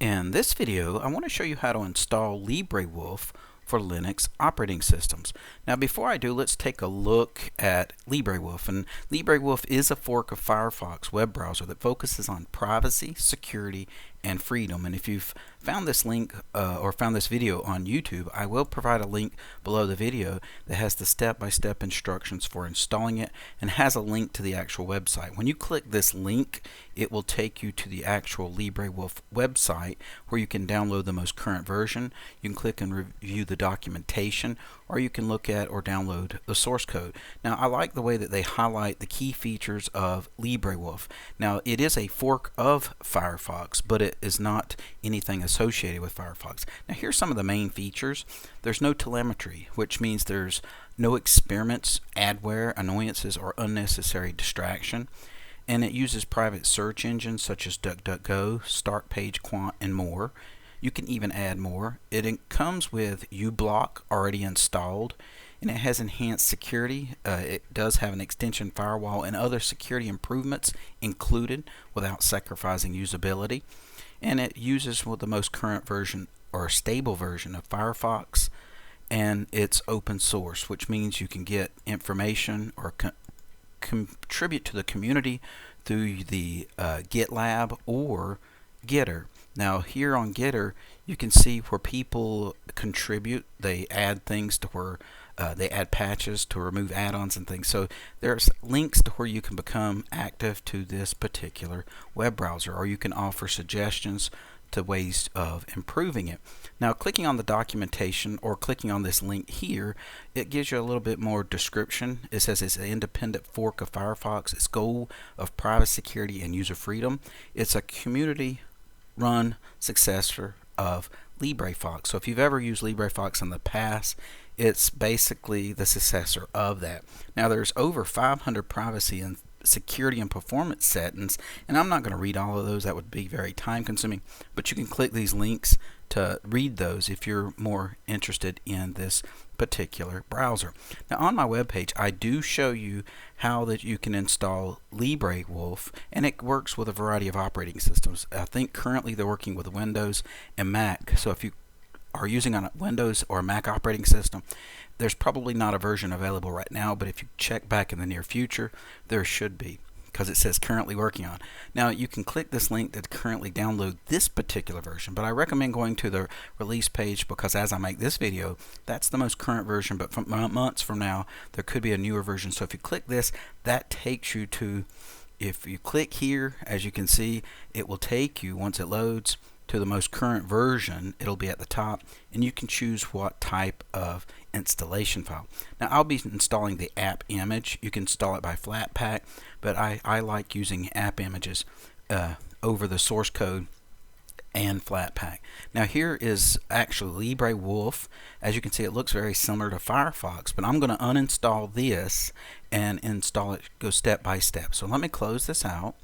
In this video, I want to show you how to install LibreWolf for Linux operating systems. Now before I do, let's take a look at LibreWolf. And LibreWolf is a fork of Firefox web browser that focuses on privacy, security, and freedom. And if you've found this link or found this video on YouTube, I will provide a link below the video that has the step-by-step instructions for installing it and has a link to the actual website. When you click this link, it will take you to the actual LibreWolf website where you can download the most current version. You can click and review the documentation, or you can look at or download the source code. Now I like the way that they highlight the key features of LibreWolf. Now it is a fork of Firefox, but it is not anything associated with Firefox. Now here's some of the main features. There's no telemetry, which means there's no experiments, adware, annoyances, or unnecessary distraction. And it uses private search engines such as DuckDuckGo, StartPageQuant, and more. You can even add more. It comes with uBlock already installed, and it has enhanced security. It does have an extension firewall and other security improvements included without sacrificing usability. And it uses the most current version or stable version of Firefox, and it's open source, which means you can get information or contribute to the community through the GitLab or Gitter. Now here on Gitter, you can see where people contribute. They add things to where they add patches to remove add-ons and things. So there's links to where you can become active to this particular web browser, or you can offer suggestions to ways of improving it. Now clicking on the documentation or clicking on this link here, it gives you a little bit more description. It says it's an independent fork of Firefox. Its goal of privacy, security, and user freedom. It's a community run successor of LibreFox. So if you've ever used LibreFox in the past, it's basically the successor of that. Now there's over 500 privacy and security and performance settings, and I'm not going to read all of those. That would be very time consuming, but you can click these links to read those if you're more interested in this particular browser. Now on my webpage, I do show you how that you can install LibreWolf, and it works with a variety of operating systems. I think currently they're working with Windows and Mac. So if you are using on a Windows or a Mac operating system, there's probably not a version available right now, but if you check back in the near future, there should be, because it says currently working on. Now you can click this link to currently download this particular version, but I recommend going to the release page, because as I make this video, that's the most current version, but from months from now there could be a newer version. So if you click this, that takes you to, if you click here, as you can see, it will take you, once it loads, to the most current version. It'll be at the top, and you can choose what type of installation file. Now I'll be installing the app image. You can install it by Flatpak, but I like using app images over the source code and Flatpak. Now here is actually LibreWolf. As you can see, it looks very similar to Firefox, but I'm going to uninstall this and install it, go step by step. So let me close this out.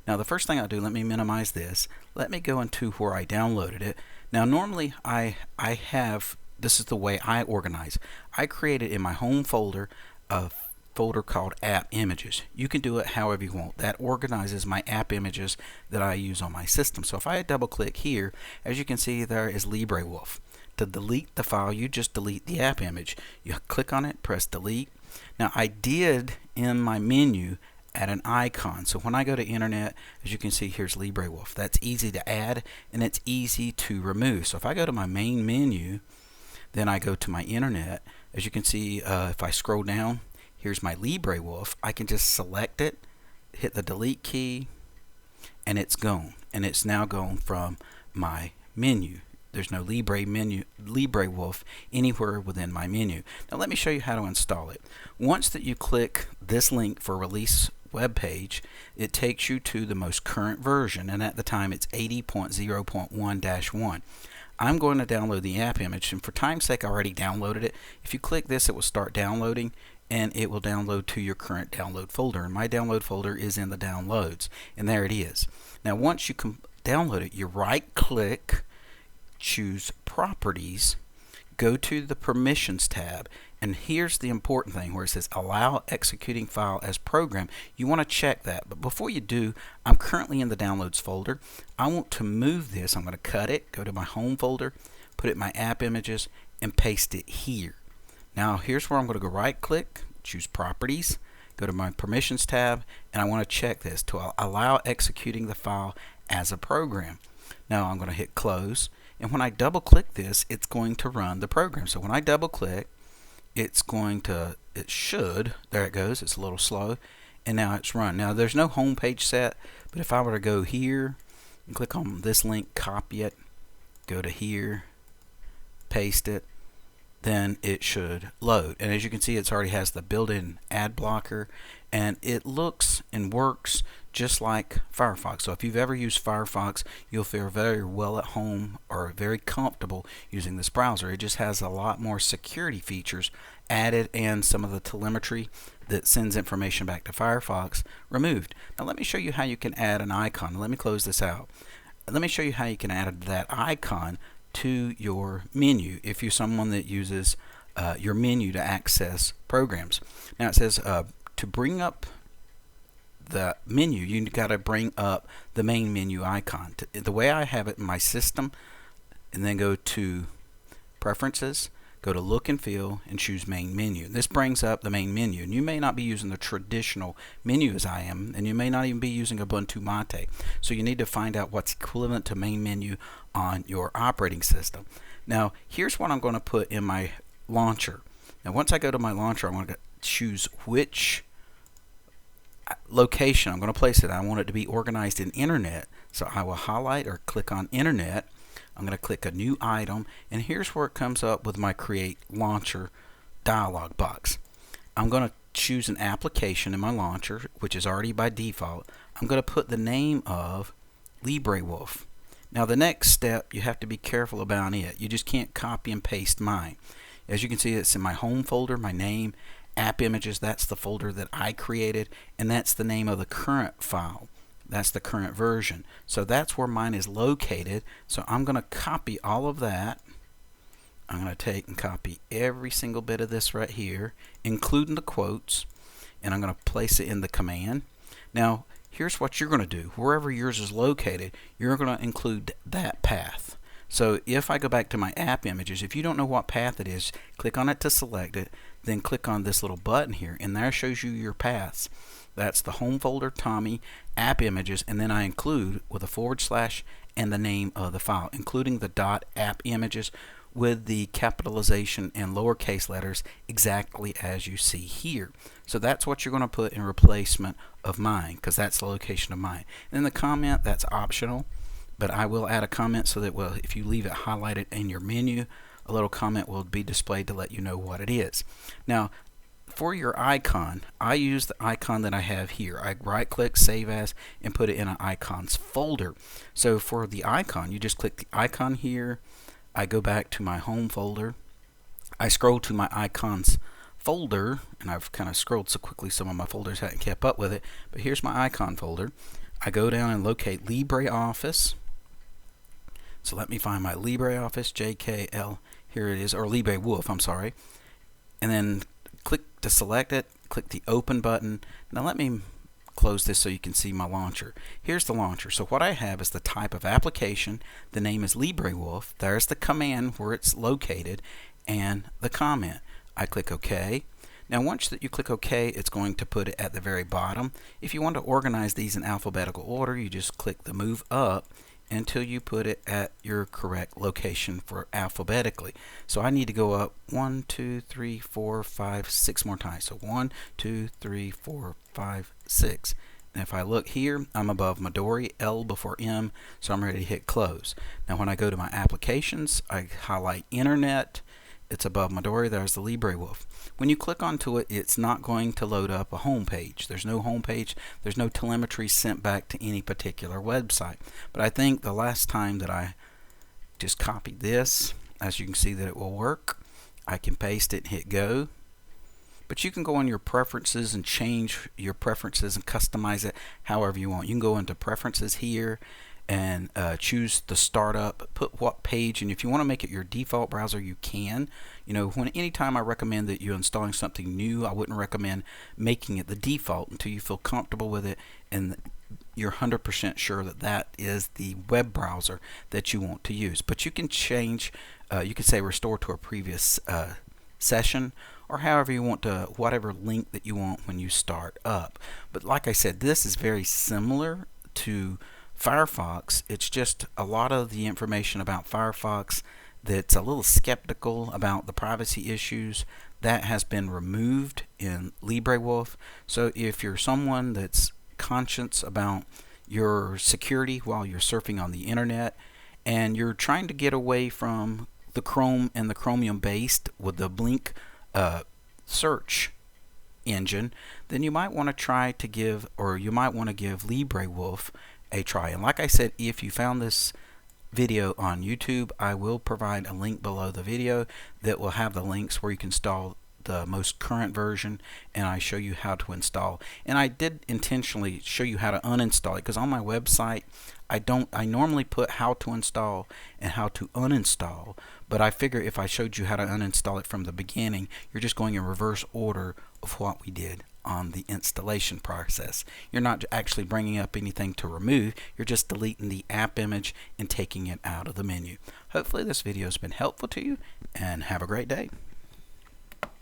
Now the first thing I'll do, let me minimize this. Let me go into where I downloaded it. Now normally I have, this is the way I organize. I created in my home folder a folder called app images. You can do it however you want. That organizes my app images that I use on my system. So if I double click here, as you can see, there is LibreWolf. To delete the file, you just delete the app image. You click on it, press delete. Now I did in my menu add an icon. So when I go to internet, as you can see, here's LibreWolf. That's easy to add and it's easy to remove. So if I go to my main menu, then I go to my internet, as you can see, if I scroll down, here's my LibreWolf. I can just select it, hit the delete key, and it's gone. And it's now gone from my menu. There's no LibreWolf anywhere within my menu. Now let me show you how to install it. Once that you click this link for release web page, it takes you to the most current version, and at the time it's 80.0.1-1. I'm going to download the app image, and for time's sake I already downloaded it. If you click this, it will start downloading, and it will download to your current download folder, and my download folder is in the downloads, and there it is. Now once you download it, you right click, choose properties, go to the permissions tab, And here's the important thing where it says allow executing file as program. You want to check that. But before you do, I'm currently in the downloads folder. I want to move this. I'm going to cut it, go to my home folder, put it in my app images, and paste it here. Now here's where I'm going to go right click, choose properties, go to my permissions tab, and I want to check this to allow executing the file as a program. Now I'm going to hit close, and when I double click this, it's going to run the program. So when I double click, it should, there it goes, it's a little slow, and now it's run. Now there's no home page set, but if I were to go here and click on this link, copy it, go to here, paste it, then it should load. And as you can see, it already has the built-in ad blocker, and it looks and works just like Firefox. So if you've ever used Firefox, you'll feel very well at home or very comfortable using this browser. It just has a lot more security features added and some of the telemetry that sends information back to Firefox removed. Now let me show you how you can add an icon. Let me close this out. Let me show you how you can add that icon to your menu if you're someone that uses your menu to access programs. Now it says to bring up the menu, you got to bring up the main menu icon. The way I have it in my system, and then go to Preferences, go to Look and Feel, and choose Main Menu. This brings up the main menu, and you may not be using the traditional menu as I am, and you may not even be using Ubuntu Mate. So you need to find out what's equivalent to main menu on your operating system. Now here's what I'm going to put in my launcher. Now once I go to my launcher, I'm going to choose which location I'm going to place it. I want it to be organized in Internet, so I will highlight or click on Internet. I'm going to click a new item, and here's where it comes up with my Create Launcher dialog box. I'm going to choose an application in my launcher, which is already by default. I'm going to put the name of LibreWolf. Now the next step, you have to be careful about it. You just can't copy and paste mine. As you can see, it's in my home folder, my name, app images, that's the folder that I created, and that's the name of the current file. That's the current version. So that's where mine is located. So I'm going to copy all of that. I'm going to take and copy every single bit of this right here, including the quotes, and I'm going to place it in the command. Now here's what you're going to do. Wherever yours is located, you're going to include that path. So if I go back to my app images, if you don't know what path it is, click on it to select it, then click on this little button here, and there shows you your paths. That's the home folder, Tommy, app images, and then I include with a / and the name of the file, including the .app images with the capitalization and lowercase letters exactly as you see here. So that's what you're going to put in replacement of mine, because that's the location of mine. And then the comment, that's optional, but I will add a comment so that, well, if you leave it highlighted in your menu, a little comment will be displayed to let you know what it is. Now for your icon, I use the icon that I have here. I right click, save as, and put it in an icons folder. So for the icon, you just click the icon here. I go back to my home folder. I scroll to my icons folder, and I've kind of scrolled so quickly some of my folders hadn't kept up with it, but here's my icon folder. I go down and locate LibreOffice. So let me find my LibreOffice, JKL, here it is, or LibreWolf, I'm sorry. And then click to select it, click the open button. Now let me close this so you can see my launcher. Here's the launcher. So what I have is the type of application, the name is LibreWolf, there's the command where it's located, and the comment. I click OK. Now once that you click OK, it's going to put it at the very bottom. If you want to organize these in alphabetical order, you just click the move up until you put it at your correct location for alphabetically. So I need to go up 1, 2, 3, 4, 5, 6 more times. So 1, 2, 3, 4, 5, 6. And if I look here, I'm above Midori, L before M, so I'm ready to hit close. Now when I go to my applications, I highlight Internet. It's above Midori, there's the LibreWolf. When you click onto it, it's not going to load up a home page. There's no home page, there's no telemetry sent back to any particular website. But I think the last time that I just copied this, as you can see that it will work. I can paste it and hit go. But you can go on your preferences and change your preferences and customize it however you want. You can go into preferences here and choose the startup, put what page, and if you want to make it your default browser, you can. You know, anytime I recommend that you're installing something new, I wouldn't recommend making it the default until you feel comfortable with it and you're 100% sure that that is the web browser that you want to use. But you can change, you can say restore to a previous session, or however you want to, whatever link that you want when you start up. But like I said, this is very similar to Firefox. It's just a lot of the information about Firefox that's a little skeptical about the privacy issues that has been removed in LibreWolf. So if you're someone that's conscious about your security while you're surfing on the internet and you're trying to get away from the Chrome and the Chromium based with the Blink search engine, then you might want to try to give, or you might want to give LibreWolf a try. And like I said, if you found this video on YouTube, I will provide a link below the video that will have the links where you can install the most current version, and I show you how to install. And I did intentionally show you how to uninstall it, because on my website I normally put how to install and how to uninstall, but I figure if I showed you how to uninstall it from the beginning, you're just going in reverse order of what we did on the installation process. You're not actually bringing up anything to remove, you're just deleting the app image and taking it out of the menu. Hopefully this video has been helpful to you, and have a great day.